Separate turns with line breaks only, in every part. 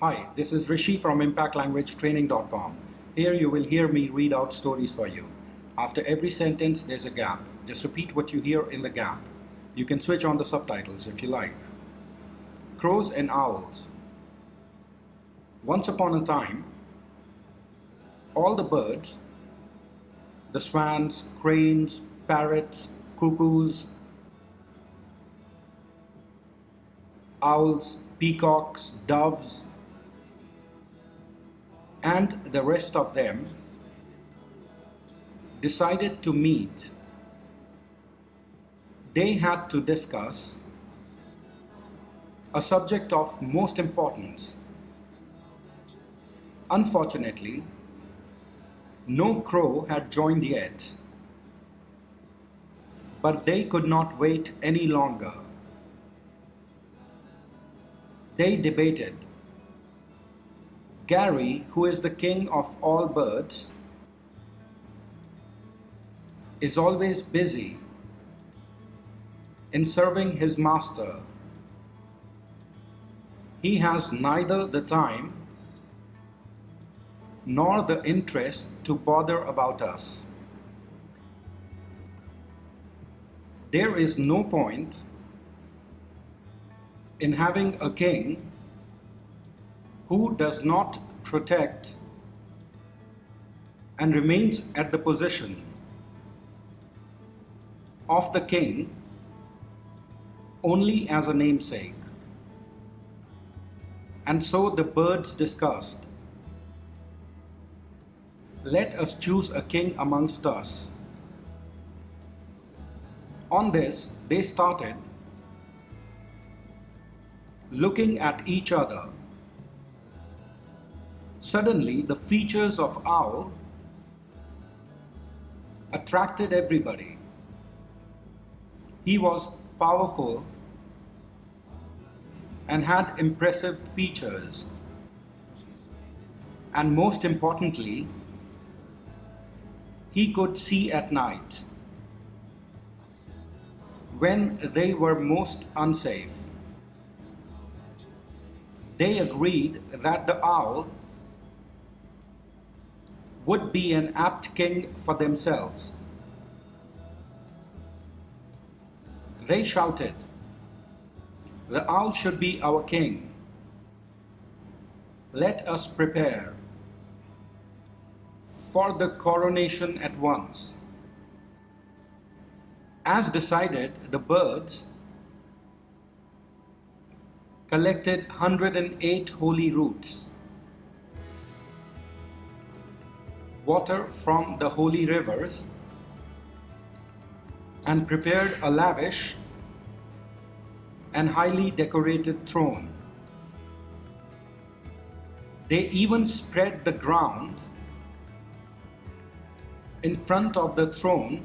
Hi, this is Rishi from ImpactLanguageTraining.com. Here you will hear me read out stories for you. After every sentence, there's a gap. Just repeat what you hear in the gap. You can switch on the subtitles if you like. Crows and owls. Once upon a time, all the birds, the swans, cranes, parrots, cuckoos, owls, peacocks, doves, and the rest of them decided to meet. They had to discuss a subject of most importance. Unfortunately, no crow had joined yet, but they could not wait any longer. They debated. Gary, who is the king of all birds, is always busy in serving his master. He has neither the time nor the interest to bother about us. There is no point in having a king who does not protect and remains at the position of the king only as a namesake. And so the birds discussed, let us choose a king amongst us. On this, they started looking at each other. Suddenly, the features of owl attracted everybody. He was powerful and had impressive features. And most importantly, he could see at night when they were most unsafe. They agreed that the owl would be an apt king for themselves. They shouted, the owl should be our king. Let us prepare for the coronation at once. As decided, the birds collected 108 holy roots, water from the holy rivers, and prepared a lavish and highly decorated throne. They even spread the ground in front of the throne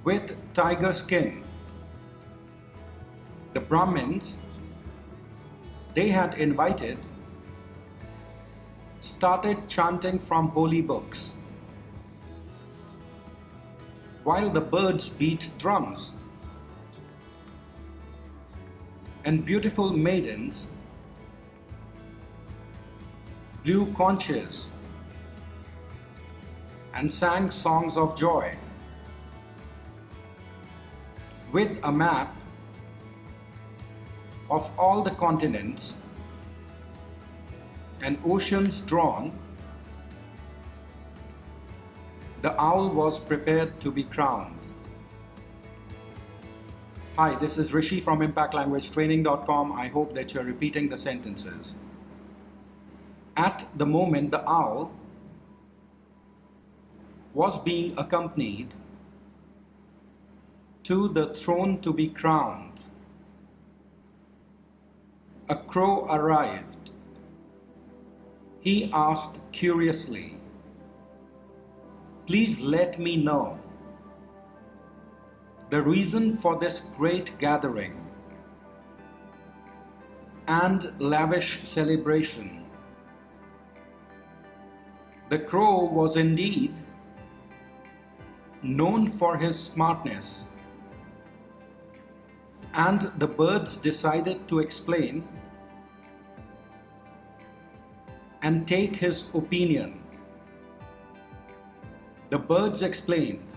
with tiger skin. The Brahmins they had invited started chanting from holy books, while the birds beat drums, and beautiful maidens blew conches and sang songs of joy. With a map of all the continents and oceans drawn, the owl was prepared to be crowned. Hi, this is Rishi from ImpactLanguageTraining.com. I hope that you're repeating the sentences. At the moment, the owl was being accompanied to the throne to be crowned. A crow arrived. He asked curiously, please let me know the reason for this great gathering and lavish celebration. The crow was indeed known for his smartness, and the birds decided to explain and take his opinion. The birds explained,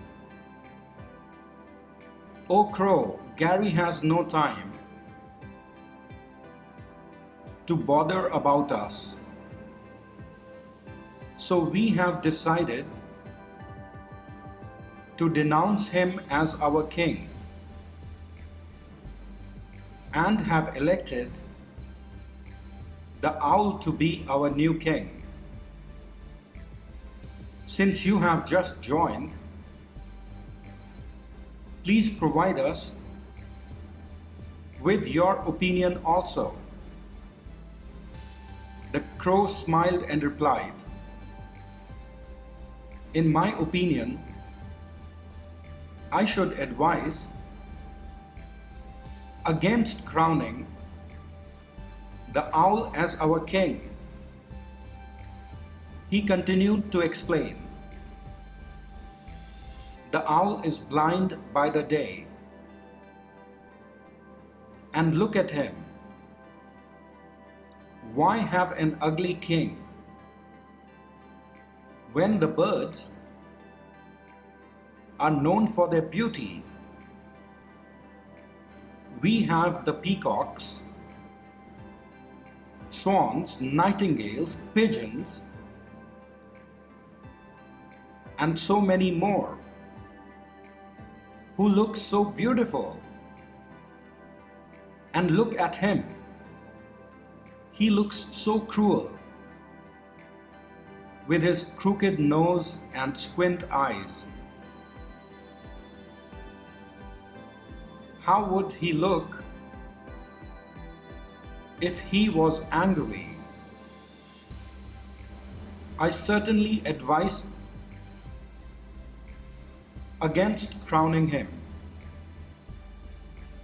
"Oh Crow, Gary has no time to bother about us. So we have decided to denounce him as our king and have elected the owl to be our new king. Since you have just joined, please provide us with your opinion also." The crow smiled and replied, "In my opinion, I should advise against crowning the owl as our king." He continued to explain, "The owl is blind by the day. And look at him. Why have an ugly king when the birds are known for their beauty? We have the peacocks, swans, nightingales, pigeons, and so many more who look so beautiful. And look at him. He looks so cruel with his crooked nose and squint eyes. How would he look if he was angry? I certainly advise against crowning him."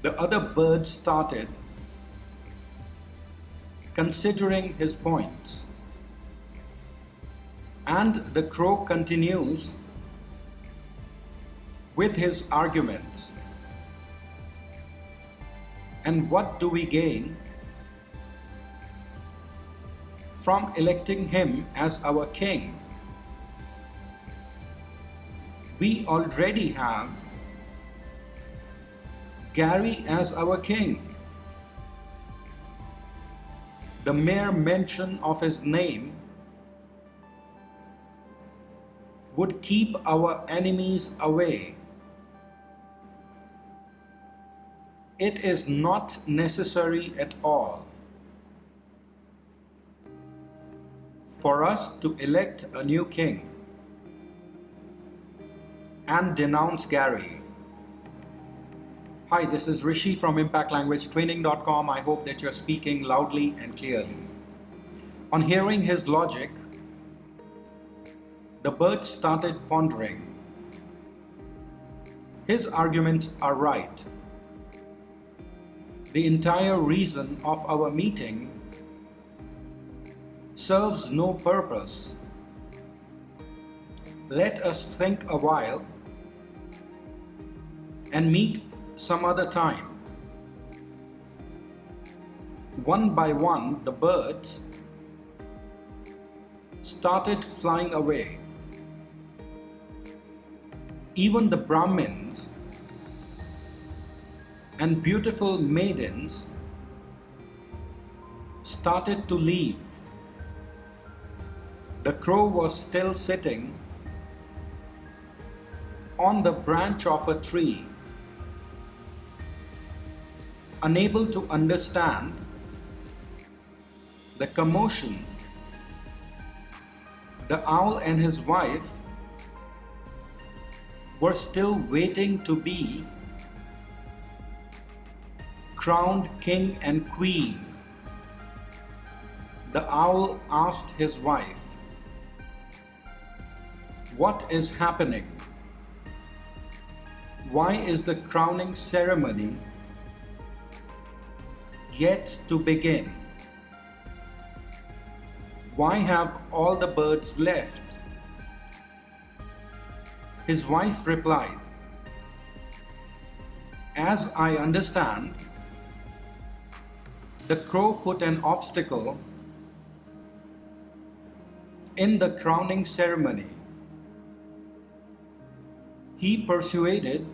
The other birds started considering his points, and the crow continues with his arguments. And what do we gain from electing him as our king? We already have Gary as our king. The mere mention of his name would keep our enemies away. It is not necessary at all for us to elect a new king and denounce Gary. Hi, this is Rishi from ImpactLanguageTraining.com. I hope that you're speaking loudly and clearly. On hearing his logic, the birds started pondering. His arguments are right. The entire reason of our meeting serves no purpose. Let us think a while and meet some other time. One by one, the birds started flying away. Even the Brahmins and beautiful maidens started to leave. The crow was still sitting on the branch of a tree, unable to understand the commotion. The owl and his wife were still waiting to be crowned king and queen. The owl asked his wife, "What is happening? Why is the crowning ceremony yet to begin? Why have all the birds left?" His wife replied, "As I understand, the crow put an obstacle In the crowning ceremony, he persuaded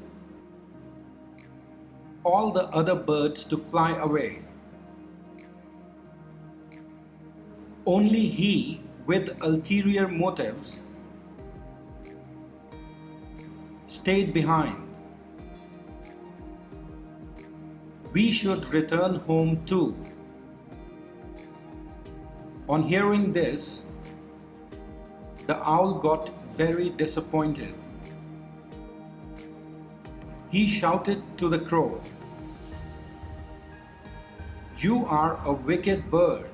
all the other birds to fly away. Only he, with ulterior motives, stayed behind. We should return home too. On hearing this, the owl got very disappointed. He shouted to the crow, "You are a wicked bird.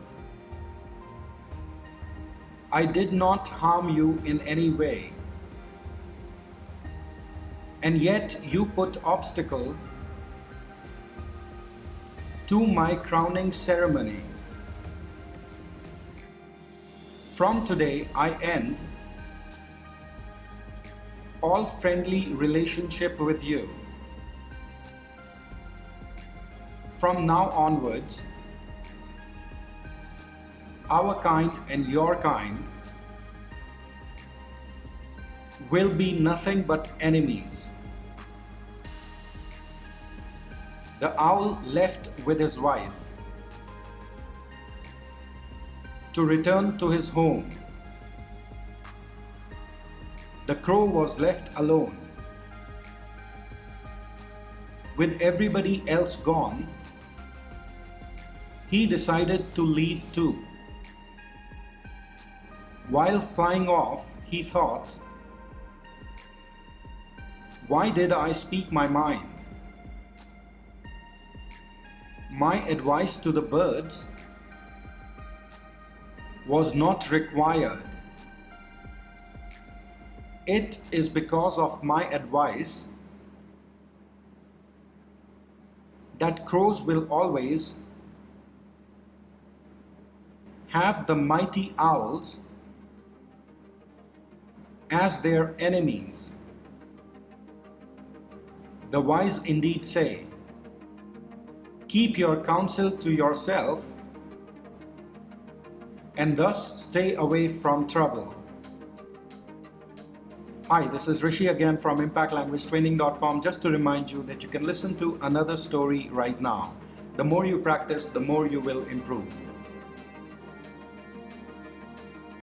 I did not harm you in any way, and yet you put obstacle to my crowning ceremony. From today I end all friendly relationship with you. From now onwards, our kind and your kind will be nothing but enemies." The owl left with his wife to return to his home. The crow was left alone. With everybody else gone, he decided to leave too. While flying off, he thought, "Why did I speak my mind? My advice to the birds was not required. It is because of my advice that crows will always have the mighty owls as their enemies. The wise indeed say, 'Keep your counsel to yourself, and thus stay away from trouble.'" Hi, this is Rishi again from ImpactLanguageTraining.com, just to remind you that you can listen to another story right now. The more you practice, the more you will improve.